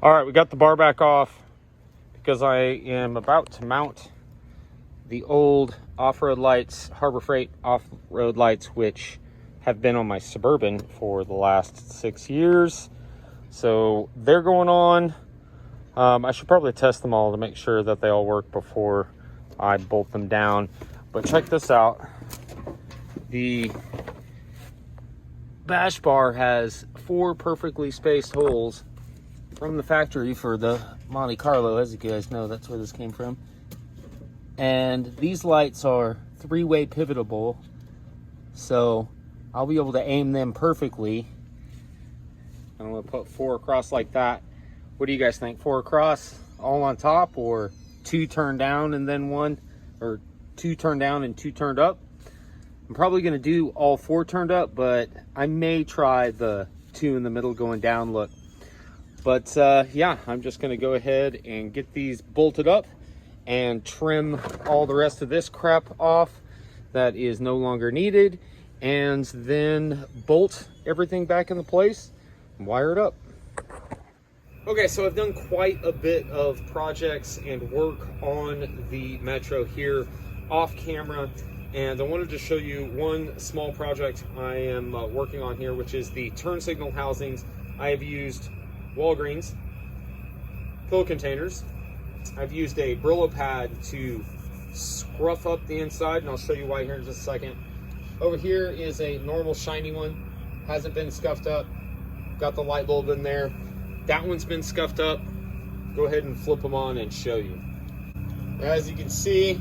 All right, we got the bar back off because I am about to mount the old off-road lights, Harbor Freight off-road lights, which have been on my Suburban for the last 6 years. So they're going on. I should probably test them all to make sure that they all work before I bolt them down. But check this out. The bash bar has 4 perfectly spaced holes from the factory for the Monte Carlo. As you guys know, that's where this came from. And these lights are 3-way pivotable, so I'll be able to aim them perfectly. I'm gonna put 4 across like that. What do you guys think? 4 across, all on top, or 2 turned down and then 1, or 2 turned down and 2 turned up? I'm probably gonna do all 4 turned up, but I may try the 2 in the middle going down look. But yeah, I'm just gonna go ahead and get these bolted up and trim all the rest of this crap off that is no longer needed, and then bolt everything back into place and wire it up. Okay, so I've done quite a bit of projects and work on the Metro here off camera, and I wanted to show you one small project I am working on here, which is the turn signal housings. I have used Walgreens fill containers. I've used a Brillo pad to scruff up the inside, and I'll show you why here in just a second. Over here is a normal shiny one, hasn't been scuffed up, got the light bulb in there. That one's been scuffed up. Go ahead and flip them on and show you. As you can see,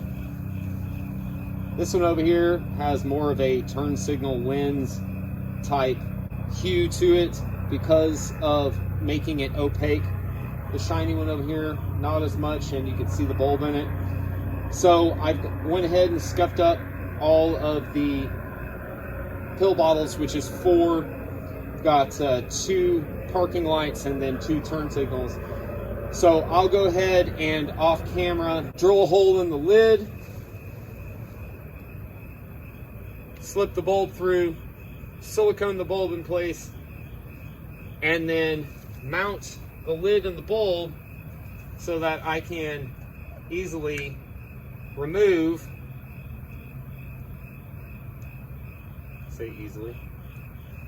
this one over here has more of a turn signal lens type hue to it because of making it opaque. The shiny one over here, not as much, and you can see the bulb in it. So I went ahead and scuffed up all of the pill bottles, which is 4. Got 2 parking lights and then 2 turn signals. So I'll go ahead and off camera drill a hole in the lid, slip the bulb through, silicone the bulb in place, and then mount the lid and the bulb so that I can easily remove,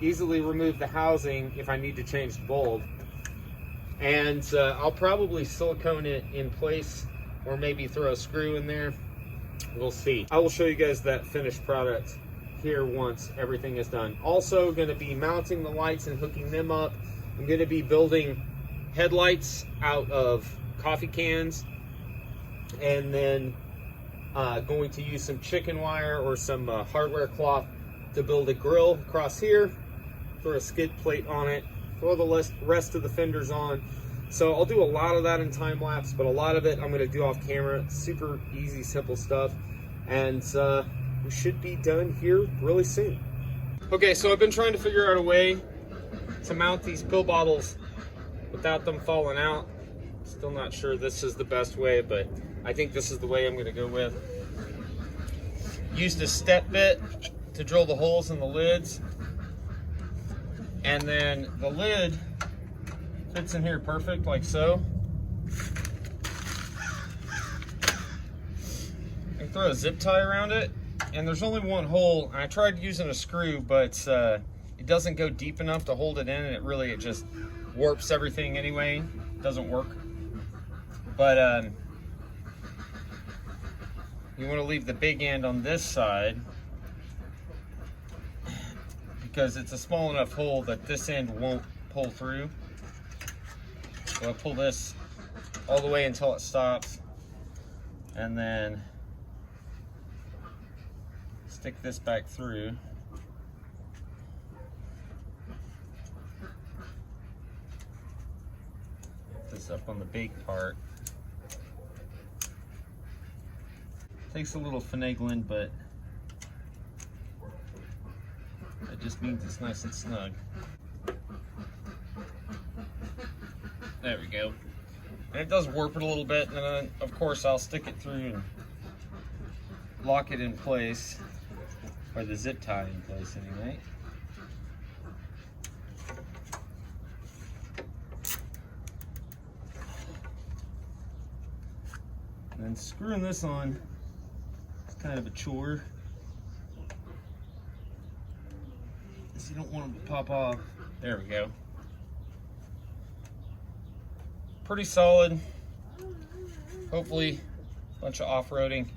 easily remove the housing if I need to change the bulb. And I'll probably silicone it in place or maybe throw a screw in there. We'll see. I will show you guys that finished product here once everything is done. Also going to be mounting the lights and hooking them up. I'm going to be building headlights out of coffee cans, and then going to use some chicken wire or some hardware cloth to build a grill across here, throw a skid plate on it, throw the rest of the fenders on. So I'll do a lot of that in time lapse, but a lot of it I'm going to do off camera. Super easy, simple stuff, and we should be done here really soon. Okay, so I've been trying to figure out a way to mount these pill bottles without them falling out. Still not sure this is the best way, but I think this is the way I'm going to go with. Used a step bit to drill the holes in the lids, and then the lid fits in here perfect, like so. I throw a zip tie around it, and there's only one hole. I tried using a screw, but it doesn't go deep enough to hold it in, and it just warps everything anyway. Doesn't work. But you want to leave the big end on this side because it's a small enough hole that this end won't pull through. So I'll pull this all the way until it stops, and then stick this back through. Put this up on the big part. Takes a little finagling, but that just means it's nice and snug. There we go. And it does warp it a little bit, and then of course I'll stick it through and lock it in place, or the zip tie in place anyway. And then screwing this on is kind of a chore. You don't want them to pop off. There we go. Pretty solid. Hopefully a bunch of off-roading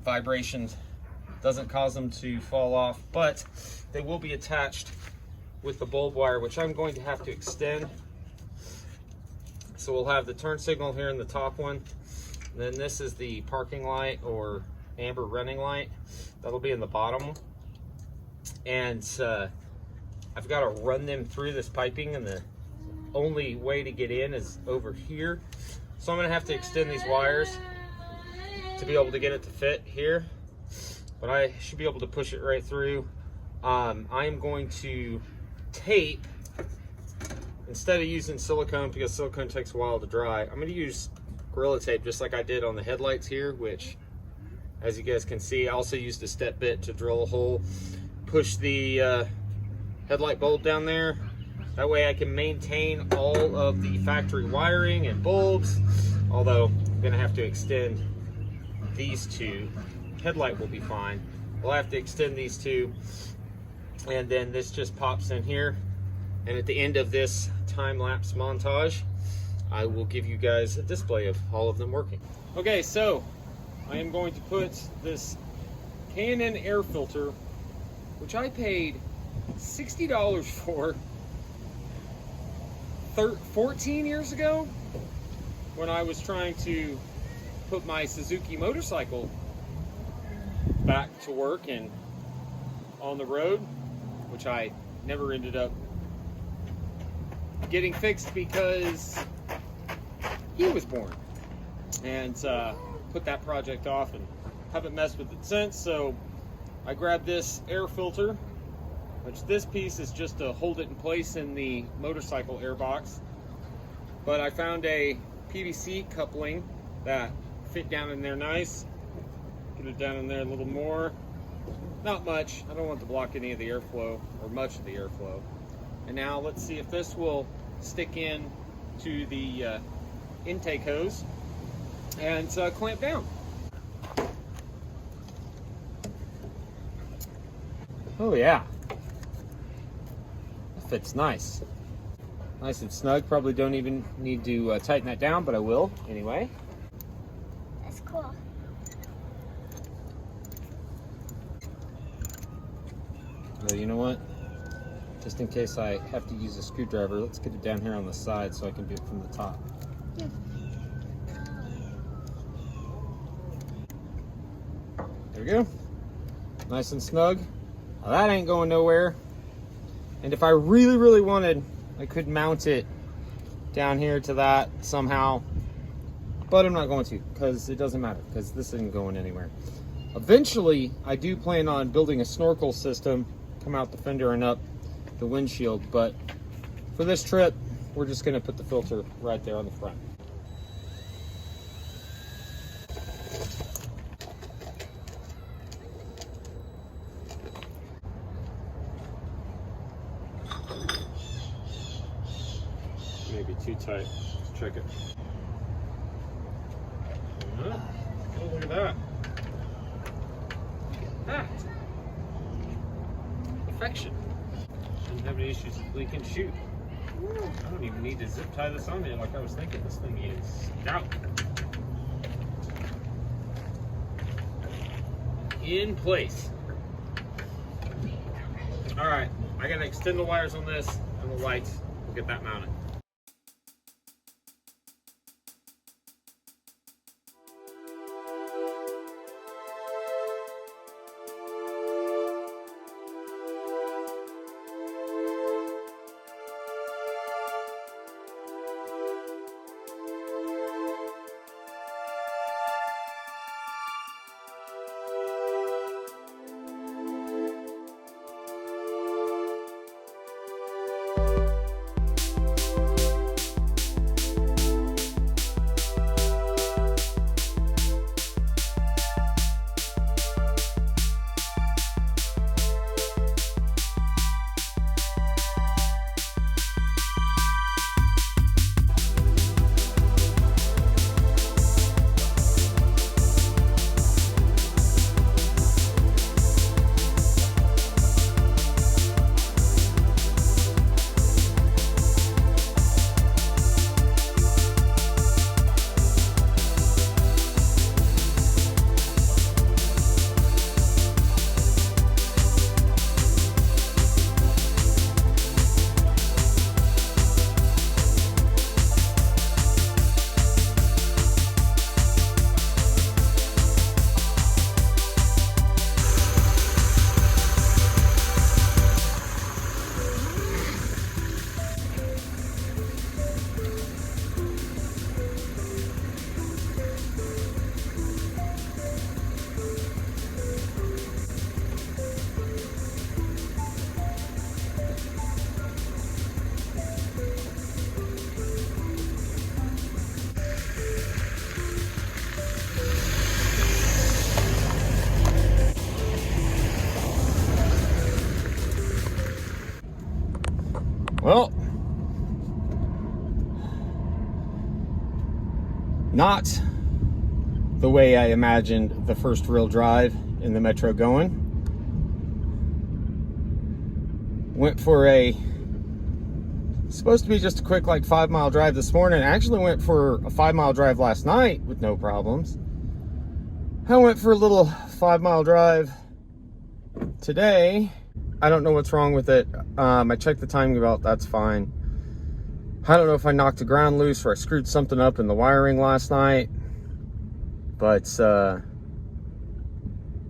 vibrations doesn't cause them to fall off, but they will be attached with the bulb wire, which I'm going to have to extend. So we'll have the turn signal here in the top one. And then this is the parking light or amber running light. That'll be in the bottom. And I've got to run them through this piping, and the only way to get in is over here. So I'm going to have to extend these wires to be able to get it to fit here, but I should be able to push it right through. I am going to tape, instead of using silicone, because silicone takes a while to dry, I'm going to use Gorilla Tape just like I did on the headlights here, which, as you guys can see, I also used a step bit to drill a hole, push the headlight bulb down there. That way I can maintain all of the factory wiring and bulbs, although I'm gonna have to extend these two. Headlight will be fine. We'll have to extend these two, and then this just pops in here. And at the end of this time-lapse montage, I will give you guys a display of all of them working. Okay, so I am going to put this K&N air filter, which I paid $60 for 14 years ago when I was trying to put my Suzuki motorcycle back to work and on the road, which I never ended up getting fixed because he was born, and put that project off and haven't messed with it since. So I grabbed this air filter, which this piece is just to hold it in place in the motorcycle airbox. But I found a PVC coupling that fit down in there nice. Get it down in there a little more. Not much. I don't want to block any of the airflow, or much of the airflow. And now let's see if this will stick in to the intake hose and clamp down. Oh yeah. Fits nice. Nice and snug. Probably don't even need to tighten that down, but I will anyway. That's cool. Well, you know what? Just in case I have to use a screwdriver, let's get it down here on the side so I can do it from the top. Yeah. There we go. Nice and snug. Now that ain't going nowhere. And if I really, really wanted, I could mount it down here to that somehow, but I'm not going to, because it doesn't matter, because this isn't going anywhere. Eventually, I do plan on building a snorkel system, come out the fender and up the windshield, but for this trip, we're just gonna put the filter right there on the front. Maybe too tight. Let's check it. Oh, look at that. Ah. Perfection. Shouldn't have any issues with leak and shoot. I don't even need to zip tie this on there like I was thinking. This thing is stout. In place. All right, I gotta extend the wires on this and the lights. We'll get that mounted. Not the way I imagined the first real drive in the Metro going. Went for supposed to be just a quick like 5-mile drive this morning. I actually went for a 5-mile drive last night with no problems. I went for a little 5-mile drive today. I don't know what's wrong with it. I checked the timing belt, that's fine. I don't know if I knocked the ground loose or I screwed something up in the wiring last night. But,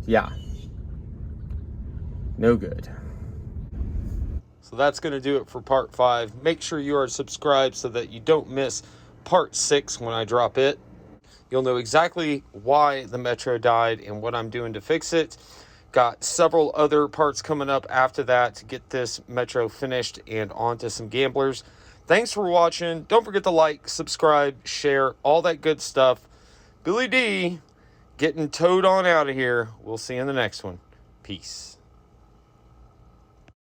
yeah. No good. So that's going to do it for part 5. Make sure you are subscribed so that you don't miss part 6 when I drop it. You'll know exactly why the Metro died and what I'm doing to fix it. Got several other parts coming up after that to get this Metro finished and onto some gamblers. Thanks for watching. Don't forget to like, subscribe, share, all that good stuff. Billy D, getting towed on out of here. We'll see you in the next one. Peace.